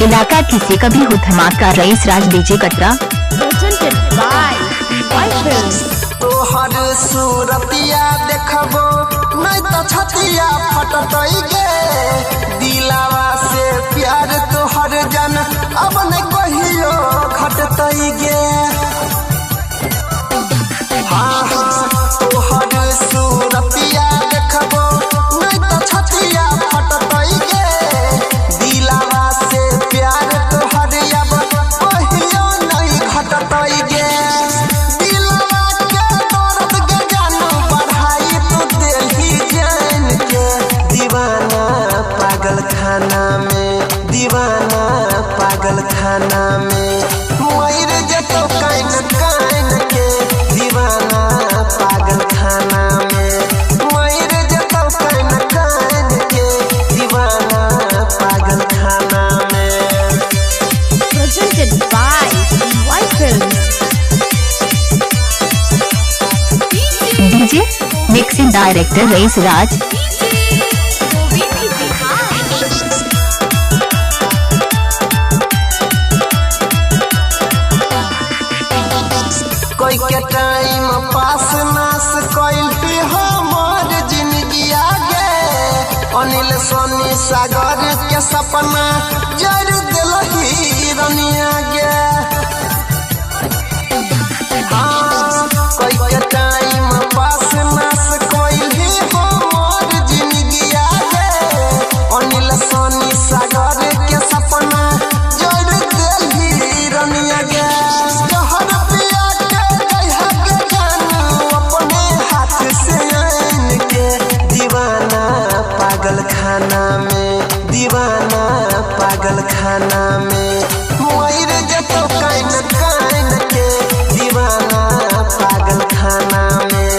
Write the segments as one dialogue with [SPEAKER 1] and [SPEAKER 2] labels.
[SPEAKER 1] इलाका किसी कभी हो धमाका रईस राज डीजे कटरा।
[SPEAKER 2] तोहर सूरतिया देखबो नहीं तो छतिया फटतई गे, दिलावा से प्यार तोहर जन अब नहीं कहियो घटतई गे। हाँ तोहर सूरतिया देखबो नहीं तो छतिया फटतई गे, दिलावा से प्यार तोहर अब कहियो नहीं घटतई गे। दीवाना पागल खाना में मोर जतो काइन काइन के, दीवाना पागल खाना में मोर जतो काइन काइन के, दीवाना पागल खाना में।
[SPEAKER 3] Presented by Whitefilms।
[SPEAKER 1] DJ mixing director Raees Raj.
[SPEAKER 2] कोई के टाइम पास नास कोइल भी हमार जिंदगी आगे, अनिल सोनी सागर के सपना जर दिलही रनिया गे। हाँ कोई के टाइम पास नास कोइल भी हमार जिंदगी आगे, अनिल सोनी सागर के सपना जर दिलही रनिया गे। पागल खाना में दीवाना पागल खाना में मोर जतो काइन काइन के, दीवाना पागल खाना में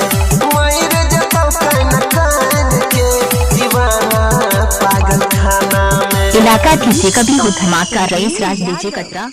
[SPEAKER 2] मोर जतो काइन काइन के, दीवाना पागल खाना में।
[SPEAKER 1] इलाका किसी कभी हो धमाका रईस राज डीजे कटरा।